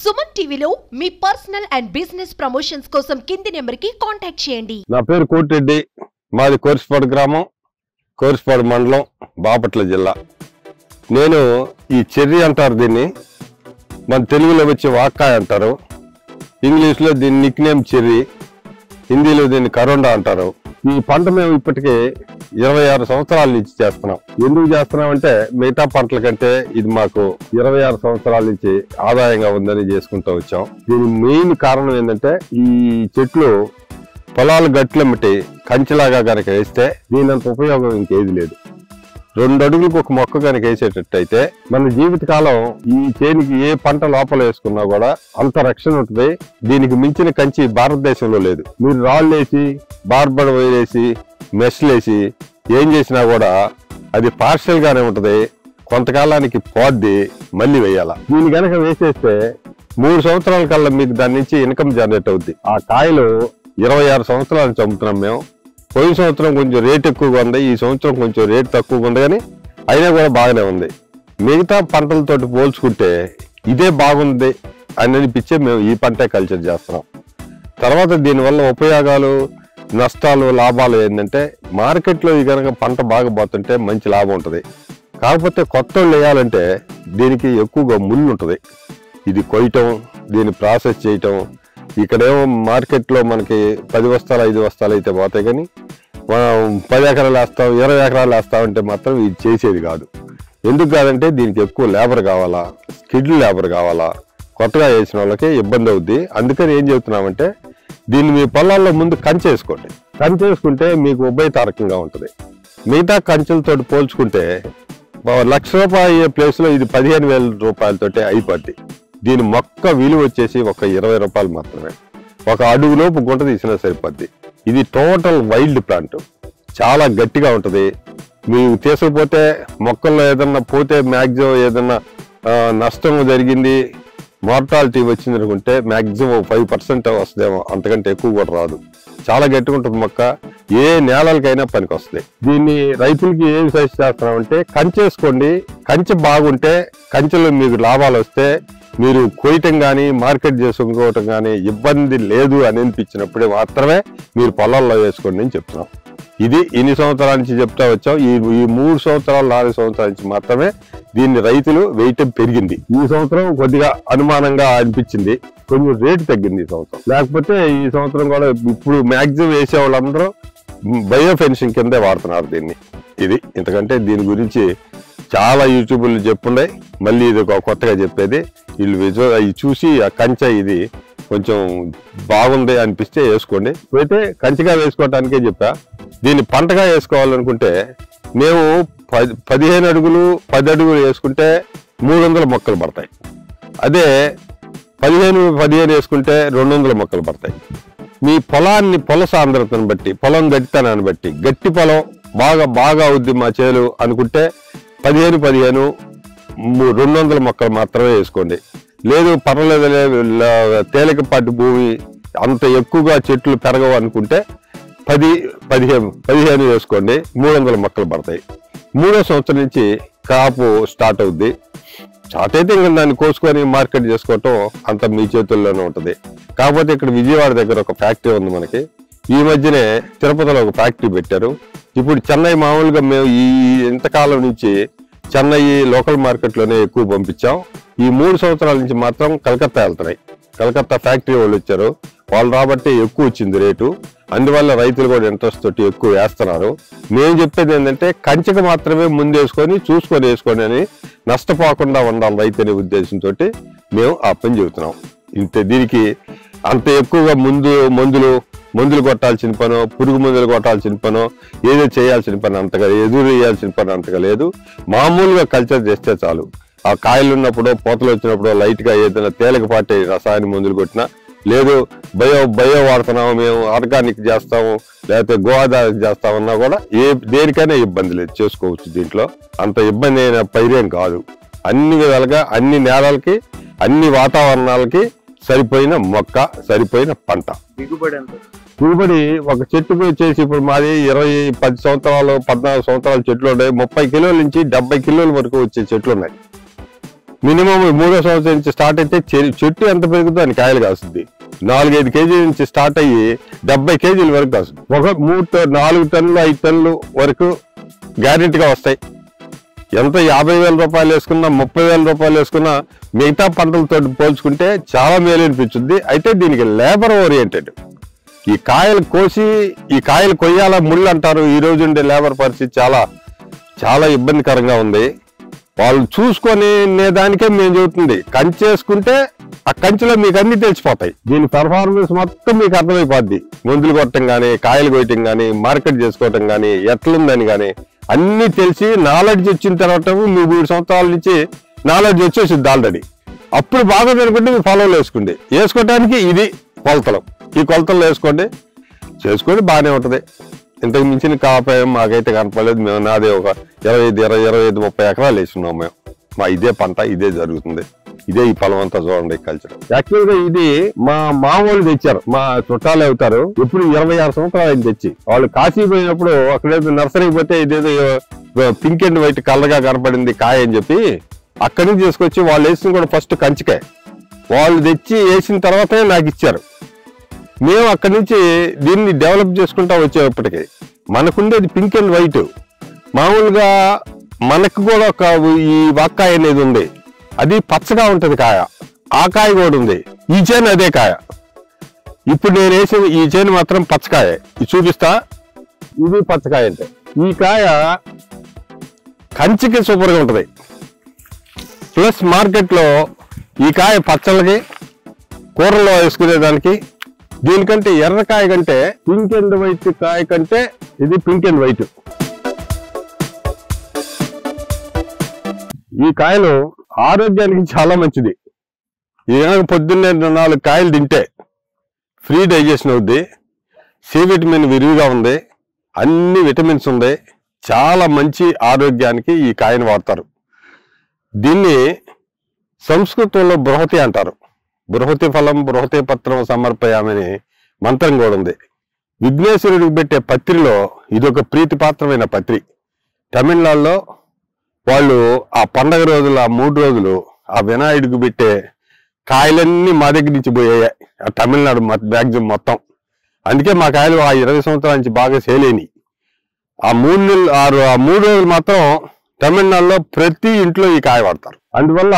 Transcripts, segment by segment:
సుమన్ టీవీలో మీ personal and business promotions కోసం కింది నెంబర్కి కాంటాక్ట్ చేయండి. నా పేరు కోటిరెడ్డి, మాది కోర్సుపాడు గ్రామం, కోర్సుపాడు మండలం, బాపట్ల జిల్లా. నేను ఈ చెర్రీ అంటారు, దీన్ని మన తెలుగులో వచ్చి వాక్కాయ అంటారు, ఇంగ్లీష్లో దీన్ని నిక్నేమ్ చెర్రీ, హిందీలో దీన్ని కరోండా అంటారు. ఈ పంట మేము ఇప్పటికే 26 సంవత్సరాల నుంచి చేస్తున్నాం. ఎందుకు చేస్తున్నాం అంటే మిగతా పంటల కంటే ఇది మాకు 26 సంవత్సరాల నుంచి ఆదాయంగా ఉందని చేసుకుంటూ వచ్చాం. దీని మెయిన్ కారణం ఏంటంటే ఈ చెట్లు పొలాలు గట్లెమ్మటి కంచిలాగా కనుక వేస్తే దీనంత ఉపయోగం ఇంకేది లేదు. 2 అడుగులకు ఒక మొక్క కనుక వేసేటట్టయితే మన జీవితకాలం ఈ చేనికి ఏ పంట లోపల వేసుకున్నా కూడా అంత రక్షణ ఉంటుంది. దీనికి మించిన కంచి భారతదేశంలో లేదు. మీరు రాళ్ళు వేసి బార్బర్ వేసి మెస్లేసి ఏం చేసినా కూడా అది పార్షియల్ గానే ఉంటది, కొంతకాలానికి పోద్ది, మళ్ళీ వేయాల. దీన్ని కనుక వేసేస్తే 3 సంవత్సరాల కల్లా మీకు దాని నుంచి ఇన్కమ్ జనరేట్ అవుద్ది. ఆ కాయలు 26 సంవత్సరాల నుంచి అమ్ముతున్నాం మేము. పోయిన సంవత్సరం కొంచెం రేట్ ఎక్కువగా ఉంది, ఈ సంవత్సరం కొంచెం రేట్ తక్కువగా ఉంది, కానీ అయినా కూడా బాగానే ఉంది. మిగతా పంటలతో పోల్చుకుంటే ఇదే బాగుంది అని అనిపించే మేము ఈ పంటే కల్చర్ చేస్తున్నాం. తర్వాత దీనివల్ల ఉపయోగాలు, నష్టాలు, లాభాలు ఏంటంటే మార్కెట్లో ఈ కనుక పంట బాగా పోతుంటే మంచి లాభం ఉంటుంది. కాకపోతే కొత్త వేయాలంటే దీనికి ఎక్కువగా ముళ్ళు ఉంటుంది. ఇది కొయ్యటం, దీన్ని ప్రాసెస్ చేయటం. ఇక్కడేమో మార్కెట్లో మనకి 10 బస్తాలు 5 బస్తాలు అయితే పోతాయి, కానీ మనం 10 ఎకరాలు వేస్తాం, 20 ఎకరాలు వేస్తామంటే మాత్రం ఇది చేసేది కాదు. ఎందుకు కాదంటే దీనికి ఎక్కువ లేబర్ కావాలా, స్కిల్డ్ లేబర్ కావాలా. కొత్తగా వేసిన వాళ్ళకి ఇబ్బంది అవుద్ది. అందుకని ఏం చెబుతున్నామంటే దీన్ని మీ పొలాల్లో ముందు కంచేసుకోండి. కంచేసుకుంటే మీకు ఉభయతారకంగా ఉంటుంది. మిగతా కంచెలతో పోల్చుకుంటే ₹1,00,000 అయ్యే ప్లేస్లో ఇది 15,000 రూపాయలతోటే అయిపోద్ది. దీని మొక్క విలువ వచ్చేసి ఒక ₹20 మాత్రమే. ఒక అడుగులోపు గుంట తీసినా సరిపోద్ది. ఇది టోటల్ వైల్డ్ ప్లాంట్, చాలా గట్టిగా ఉంటుంది. మీరు తీసుకుపోతే మొక్కల్లో ఏదన్నా పోతే మ్యాక్సిమం ఏదన్నా నష్టం జరిగింది, మార్టాలిటీ వచ్చింది అనుకుంటే మ్యాక్సిమం 5% వస్తుందేమో, అంతకంటే ఎక్కువ కూడా రాదు. చాలా గట్టిగా ఉంటుంది మొక్క, ఏ నేలలకైనా పనికి వస్తుంది. దీన్ని రైతులకి ఏం సజెస్ట్ చేస్తున్నామంటే కంచేసుకోండి. కంచె బాగుంటే, కంచెలో మీకు లాభాలు వస్తే మీరు కొయ్యటం కానీ మార్కెట్ చేసుకోవటం కానీ ఇబ్బంది లేదు అని అనిపించినప్పుడే మాత్రమే మీరు పొలాల్లో వేసుకోండి అని చెప్తున్నాం. ఇది ఇన్ని సంవత్సరాల నుంచి చెప్తా వచ్చాం. ఈ 3 సంవత్సరాలు 4 సంవత్సరాల నుంచి మాత్రమే దీన్ని రైతులు వేయటం పెరిగింది. ఈ సంవత్సరం కొద్దిగా అనుమానంగా అనిపించింది, కొంచెం రేటు తగ్గింది ఈ సంవత్సరం. లేకపోతే ఈ సంవత్సరం కూడా ఇప్పుడు మ్యాక్సిమం వేసే వాళ్ళందరూ బయో ఫెన్సింగ్ కిందే వాడుతున్నారు దీన్ని. ఇది ఇంతకంటే దీని గురించి చాలా యూట్యూబ్లు చెప్పుండే, మళ్ళీ ఇది కొత్తగా చెప్పేది. వీళ్ళు విజువల్ చూసి ఆ కంచె ఇది కొంచెం బాగుంది అనిపిస్తే వేసుకోండి. అయితే కంచెగా వేసుకోవటానికే చెప్పా. దీన్ని పంటగా వేసుకోవాలనుకుంటే మేము 15 అడుగులు 10 అడుగులు వేసుకుంటే 300 మొక్కలు పడతాయి. అదే 15 వేసుకుంటే 200 మొక్కలు పడతాయి. మీ పొలాన్ని పొల సాంద్రతను బట్టి, పొలం గట్టితనాన్ని బట్టి, గట్టి పొలం బాగా అవుద్ది మా చేలు అనుకుంటే 15 200 మొక్కలు మాత్రమే వేసుకోండి. లేదు పర్వాలేదు తేలికపాటి భూమి, అంత ఎక్కువగా చెట్లు పెరగవు అనుకుంటే 15 వేసుకోండి, 300 మొక్కలు పడతాయి. 3వ సంవత్సరం నుంచి కాపు స్టార్ట్ అవుద్ది. స్టార్ట్ అయితే ఇంకా దాన్ని కోసుకొని మార్కెట్ చేసుకోవటం అంత మీ చేతుల్లోనే ఉంటుంది. కాకపోతే ఇక్కడ విజయవాడ దగ్గర ఒక ఫ్యాక్టరీ ఉంది మనకి. ఈ మధ్యనే తిరుపతిలో ఒక ఫ్యాక్టరీ పెట్టారు. ఇప్పుడు చెన్నై మామూలుగా మేము ఈ ఇంతకాలం నుంచి చెన్నై లోకల్ మార్కెట్లోనే ఎక్కువ పంపించాం. ఈ 3 సంవత్సరాల నుంచి మాత్రం కలకత్తా వెళ్తున్నాయి. కలకత్తా ఫ్యాక్టరీ వాళ్ళు వచ్చారు, వాళ్ళు రాబట్టి ఎక్కువ వచ్చింది రేటు. అందువల్ల రైతులు కూడా ఇంట్రెస్ట్ తోటి ఎక్కువ వేస్తున్నారు. మేము చెప్పేది ఏంటంటే కంచెకు మాత్రమే ముందు చూసుకొని వేసుకొని అని, నష్టపోకుండా ఉండాలి రైతు అనే ఉద్దేశంతో మేము ఆ పని చెబుతున్నాం. ఇంత దీనికి అంత ఎక్కువగా మందులు కొట్టాల్సిన పనో, పురుగు మందులు కొట్టాల్సిన పనో, ఏదో చేయాల్సిన పని అంతగా, ఎదురు వేయాల్సిన పని అంతగా లేదు. మామూలుగా కల్చర్ చేస్తే చాలు. ఆ కాయలు ఉన్నప్పుడు, పూతలు వచ్చినప్పుడు లైట్గా ఏదైనా తేలికపాటి రసాయన మందులు కొట్టినా, లేదు బయో వాడుతున్నాము, మేము ఆర్గానిక్ చేస్తాము, లేకపోతే గో ఆధారిత చేస్తామన్నా కూడా దేనికైనా ఇబ్బంది లేదు, చేసుకోవచ్చు. దీంట్లో అంత ఇబ్బంది అయిన పైరేం కాదు. అన్ని విధాలుగా అన్ని నేలలకి, అన్ని వాతావరణాలకి సరిపోయిన మొక్క, సరిపోయిన పంట. దిగుబడి ఒక చెట్టుకు వచ్చేసి ఇప్పుడు మాది 10 సంవత్సరాలు 14 సంవత్సరాల చెట్లు ఉన్నాయి. 30 కిలోల నుంచి 70 కిలోల వరకు వచ్చే చెట్లు ఉన్నాయి. మినిమం 3వ సంవత్సరం నుంచి స్టార్ట్ అయితే చెట్టు ఎంత పెరుగుతుందో అని కాయలు కాస్తుంది. 4-5 కేజీల నుంచి స్టార్ట్ అయ్యి 70 కేజీల వరకు కాస్తుంది. ఒక 4 టన్నులు 5 టన్నులు వరకు గ్యారెంటీగా వస్తాయి. ఎంత 50,000 రూపాయలు వేసుకున్నా 30,000 రూపాయలు వేసుకున్నా మిగతా పంటలతో పోల్చుకుంటే చాలా మేలు అనిపించుద్ది. అయితే దీనికి లేబర్ ఓరియంటెడ్. ఈ కాయలు కోసి ఈ కాయలు కొయ్యాల ముళ్ళు అంటారు. ఈ రోజు ఉండే లేబర్ పరిస్థితి చాలా చాలా ఇబ్బందికరంగా ఉంది. వాళ్ళు చూసుకొని దానికే మేము చెబుతుంది, కంచేసుకుంటే ఆ కంచెలో మీకు అన్ని తెలిసిపోతాయి. దీని పెర్ఫార్మెన్స్ మొత్తం మీకు అర్థమైపోద్ది. మందులు కొట్టడం కానీ, కాయలు కొయ్యటం కానీ, మార్కెట్ చేసుకోవటం కానీ, ఎట్లుందని కానీ అన్ని తెలిసి నాలెడ్జ్ వచ్చిన తర్వాత మీ 3 సంవత్సరాల నుంచి నాలెడ్జ్ వచ్చేసింది ఆల్రెడీ. అప్పుడు బాగా అనుకుంటే మీ ఫాలోలు వేసుకోవటానికి ఇది కొలతలు. ఈ కొలతలు వేసుకోండి, చేసుకోండి, బాగానే ఉంటుంది. ఇంతకు మించిన కాపాయం మాకైతే కనపడలేదు. మేము నాదే ఒక 25-30 ఎకరాలు వేసుకున్నాం మేము. మా ఇదే పంట ఇదే జరుగుతుంది. ఇదే ఈ పొలం అంతా చూడండి కల్చర్. యాక్చువల్ గా ఇది మా మామూలు తెచ్చారు, మా చుట్టాలు అవుతారు. ఇప్పుడు 26 సంవత్సరాలు ఆయన తెచ్చి వాళ్ళు కాశీ పోయినప్పుడు అక్కడేదో నర్సరీకి పోతే ఇదేదో పింక్ అండ్ వైట్ కలర్ గా కనపడింది కాయ అని చెప్పి అక్కడి నుంచి తీసుకొచ్చి వాళ్ళు వేసిన కూడా ఫస్ట్ కంచికాయ వాళ్ళు తెచ్చి వేసిన తర్వాతే నాకు ఇచ్చారు. మేము అక్కడి నుంచి దీన్ని డెవలప్ చేసుకుంటా వచ్చేటప్పటికి మనకుండేది పింక్ అండ్ వైట్. మామూలుగా మనకు కూడా ఒక ఈ వాక్కాయ అనేది ఉంది, అది పచ్చగా ఉంటది కాయ. ఆ కాయ కూడా ఉంది. ఈ చేను అదే కాయ. ఇప్పుడు నేను వేసిన ఈ చేను మాత్రం పచ్చకాయ. ఇది చూపిస్తా. ఇది పచ్చకాయ. అంటే ఈ కాయ కంచికి సూపర్గా ఉంటది. ప్లస్ మార్కెట్లో ఈ కాయ పచ్చళ్ళకి కూరల్లో వేసుకునేదానికి దీనికంటే ఎర్రకాయ కంటే పింక్ అండ్ వైట్ కాయ కంటే ఇది పింక్ అండ్ వైట్. ఈ కాయలు ఆరోగ్యానికి చాలా మంచిది. ఈ పొద్దున్నే 4 కాయలు తింటే ఫ్రీ డైజెషన్ అవుద్ది. సి విటమిన్ విరివిగా ఉంది, అన్ని విటమిన్స్ ఉంది. చాలా మంచి ఆరోగ్యానికి ఈ కాయను వాడతారు. దీన్ని సంస్కృతంలో బృహతి అంటారు. బృహతి ఫలం బృహతి పత్రం సమర్పయామని మంత్రం కూడా ఉంది. విఘ్నేశ్వరుడికి పెట్టే పత్రిలో ఇదొక ప్రీతిపాత్రమైన పత్రి. తమిళనాడులో వాళ్ళు ఆ పండగ రోజులు ఆ 3 రోజులు ఆ వినాయకుడికి పెట్టే కాయలన్నీ మా దగ్గర నుంచి పోయాయి. ఆ తమిళనాడు మ్యాక్సిమం మొత్తం. అందుకే మా కాయలు ఆ 20 సంవత్సరాల నుంచి బాగా సేల్ అయినాయి. ఆ 3 రోజులు మాత్రం తమిళనాడులో ప్రతి ఇంట్లో ఈ కాయ వాడతారు. అందువల్ల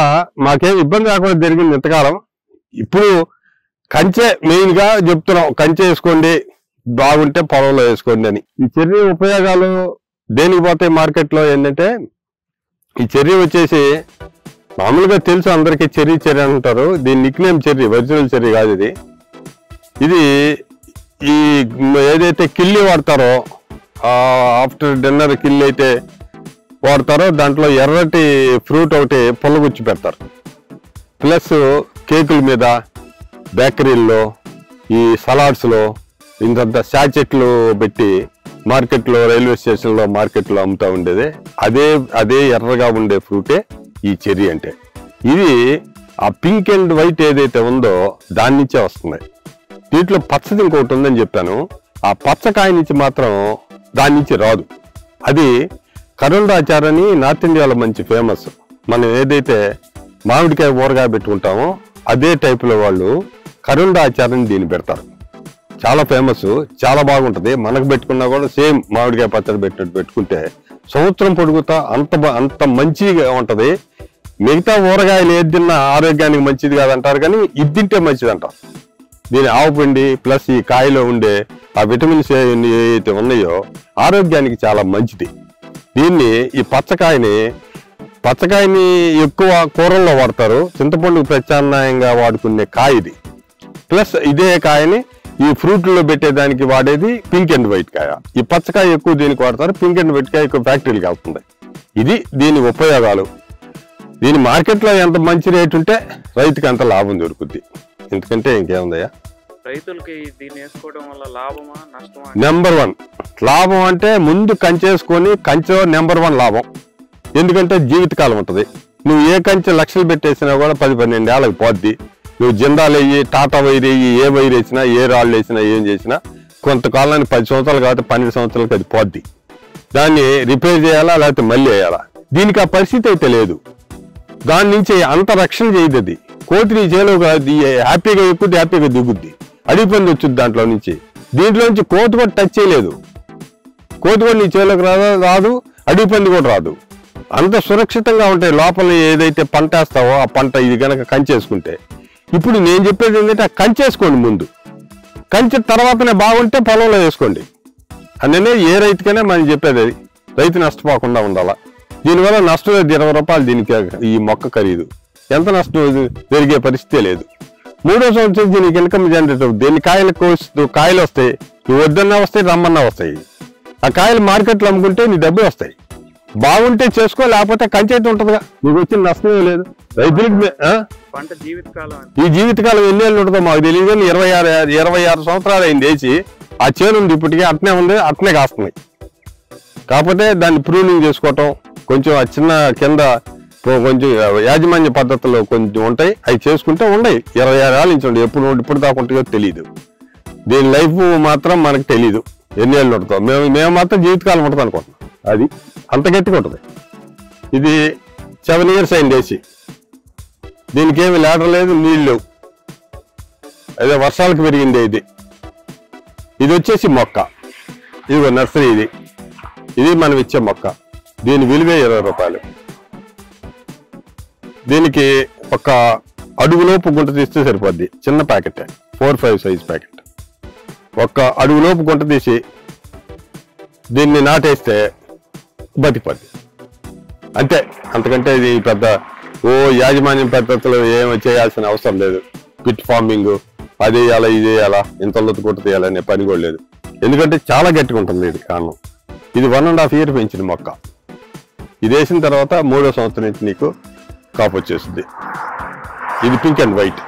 మాకేం ఇబ్బంది రాకుండా జరిగింది ఇంతకాలం. ఇప్పుడు కంచె మెయిన్ గా చెప్తున్నాం, కంచె వేసుకోండి, బాగుంటే పొలంలో వేసుకోండి అని. ఈ చెర్రీ ఉపయోగాలు దేనికి పోతాయి మార్కెట్లో ఏంటంటే, ఈ చెర్రీ వచ్చేసి మామూలుగా తెలుసు అందరికీ చెర్రీ అంటారు. దీని నిక్నేమ్ చెర్రీ, ఒరిజినల్ చెర్రీ కాదు ఇది. ఇది ఈ ఏదైతే కిల్లి వాడతారో ఆఫ్టర్ డిన్నర్ కిల్లి అయితే వాడతారో దాంట్లో ఎర్రటి ఫ్రూట్ ఒకటి పొల్లగుచ్చి పెడతారు. ప్లస్ కేకుల మీద, బేకరీల్లో, ఈ సలాడ్స్లో ఇంత శాచెట్లు పెట్టి మార్కెట్లో, రైల్వే స్టేషన్లో, మార్కెట్లో అమ్ముతా ఉండేది అదే ఎర్రగా ఉండే ఫ్రూటే ఈ చెర్రీ అంటే. ఇది ఆ పింక్ అండ్ వైట్ ఏదైతే ఉందో దాని నుంచే వస్తుంది. దీంట్లో పచ్చది ఇంకొకటి ఉందని చెప్పాను. ఆ పచ్చకాయ నుంచి మాత్రం దాని నుంచి రాదు. అది కరుండాచార్ అని నార్త్ ఇండియాలో మంచి ఫేమస్. మనం ఏదైతే మామిడికాయ ఊరగాయ పెట్టుకుంటామో అదే టైపులో వాళ్ళు కరుండాచార్ అని దీన్ని పెడతారు. చాలా ఫేమస్, చాలా బాగుంటది. మనకు పెట్టుకున్నా కూడా సేమ్ మామిడికాయ పచ్చడి పెట్టినట్టు పెట్టుకుంటే సంవత్సరం పొడుగుతా అంత మంచిగా ఉంటది. మిగతా ఊరగాయలు ఏది తిన్నా ఆరోగ్యానికి మంచిది కాదంటారు, కానీ ఇది తింటే మంచిది అంటారు. దీని ఆవుపిండి ప్లస్ ఈ కాయలో ఉండే ఆ విటమిన్స్ ఏవైతే ఉన్నాయో ఆరోగ్యానికి చాలా మంచిది. దీన్ని ఈ పచ్చకాయని ఎక్కువ కూరల్లో వాడతారు. చింతపండు ప్రత్యామ్నాయంగా వాడుకునే కాయ ఇది. ప్లస్ ఇదే కాయని ఈ ఫ్రూట్లో పెట్టేదానికి వాడేది పింక్ అండ్ వైట్ కాయ. ఈ పచ్చకాయ ఎక్కువ దీనికి వాడతారు, పింక్ అండ్ వైట్ కాయ ఎక్కువ ఫ్యాక్టరీలకు వెళ్తుంది. ఇది దీని ఉపయోగాలు. దీని మార్కెట్లో ఎంత మంచి రేటు ఉంటే రైతుకి అంత లాభం దొరుకుద్ది. ఎందుకంటే ఇంకేముందయ్యా, రైతులకి దీన్ని వేసుకోవడం వల్ల లాభమా నష్టమా? నెంబర్ 1 లాభం అంటే ముందు కంచేసుకొని కంచె నెంబర్ 1 లాభం. ఎందుకంటే జీవితకాలం ఉంటుంది. నువ్వు ఏ కంచె లక్షలు పెట్టేసినా కూడా 10-12 ఏళ్ళకి పోద్ది. నువ్వు జిందాలు వేయి, టాటా వైర్ వేయి, ఏ వైర్ వేసినా, ఏ రాళ్ళు వేసినా, ఏం చేసినా కొంతకాలానికి 10 సంవత్సరాలు కాబట్టి 12 సంవత్సరాలకి అది పోద్ది. దాన్ని రిపేర్ చేయాలా లేకపోతే మళ్ళీ వేయాలా. దీనికి ఆ పరిస్థితి అయితే లేదు. దాని నుంచి అంత రక్షణ చేయదు అది. కోతి నీ చేలో హ్యాపీగా ఎక్కుద్ది, హ్యాపీగా దిగుద్ది. అడవి పంది వచ్చుద్ది దాంట్లో నుంచి. దీంట్లో నుంచి కోతి కూడా టచ్ చేయలేదు. కోతి కూడా నీ చేలోకి రాదు, అడవి పంది కూడా రాదు. అంత సురక్షితంగా ఉంటాయి. లోపల ఏదైతే పంట వేస్తావో ఆ పంట ఇది కనుక కంచేసుకుంటే. ఇప్పుడు నేను చెప్పేది ఏంటంటే ఆ కంచేసుకోండి ముందు. కంచె తర్వాతనే బాగుంటే పొలంలో వేసుకోండి. అందుకనే ఏ రైతుకైనా మనం చెప్పేది అది. రైతు నష్టపోకుండా ఉండాలా. దీనివల్ల నష్టం లేదు. 20 రూపాయలు దీనికి ఈ మొక్క ఖరీదు. ఎంత నష్టం పెరిగే పరిస్థితే లేదు. 3వ సంవత్సరం దీనికి ఇన్కమ్ జనరేట్ అవుతుంది. దీన్ని కాయలు వస్తాయి, నువ్వు వద్దన్నా వస్తాయి, రమ్మన్నా వస్తాయి. ఆ కాయలు మార్కెట్లో అమ్ముకుంటే నీ డబ్బులు వస్తాయి. బాగుంటే చేసుకో, లేకపోతే కంచైతే ఉంటుందిగా, నీకు వచ్చిన నష్టమే లేదు. రైతులకి పంట జీవితకాలం ఈ జీవితకాలం ఎన్ని ఏళ్ళు ఉంటుందో మాకు తెలియదు. 26 సంవత్సరాలు అయింది వేసి. ఆ చేను ఉంది ఇప్పటికే, అట్నే ఉంది, అట్నే కాస్తున్నాయి. కాకపోతే దాన్ని ప్రూనింగ్ చేసుకోవటం కొంచెం ఆ చిన్న కింద కొంచెం యాజమాన్య పద్ధతుల్లో కొంచెం ఉంటాయి. అవి చేసుకుంటే ఉన్నాయి. 26 ఏళ్ళ నుంచి ఉండే. ఇప్పుడు దాకా ఉంటాయో తెలియదు. దీని లైఫ్ మాత్రం మనకు తెలీదు ఎన్ని ఏళ్ళు ఉంటుందో. మేము మాత్రం జీవితకాలం ఉంటుంది అనుకుంటున్నాం. అది అంత గట్టిగా ఉంటుంది. ఇది 7 ఇయర్స్ అయింది వేసి. దీనికి ఏమి లేటర్ లేదు, నీళ్ళు లేవు. అదే వర్షాలకు పెరిగింది. ఇది వచ్చేసి మొక్క. ఇది నర్సరీ. ఇది మనం ఇచ్చే మొక్క. దీని విలువే 20 రూపాయలు. దీనికి ఒక అడుగులోపు గుంట తీస్తే సరిపోద్ది. చిన్న ప్యాకెట్, 4-5 సైజ్ ప్యాకెట్. ఒక అడుగులోపు గుంట తీసి దీన్ని నాటేస్తే బతికిపోద్ది అంతే. అంతకంటే ఇది పెద్ద యాజమాన్యం పద్ధతులు ఏమి చేయాల్సిన అవసరం లేదు. పిట్ ఫార్మింగ్ అది వేయాలా, ఇది వేయాలా, ఇంతలో గుంట తీయాలనే పని కూడా లేదు. ఎందుకంటే చాలా గట్టిగా ఉంటుంది ఇది కారణం. ఇది 1.5 ఇయర్ పెంచిన మొక్క. ఇది వేసిన తర్వాత 3వ సంవత్సరం నుంచి నీకు కాపు వచ్చేస్తుంది. ఇది పింక్ అండ్ వైట్.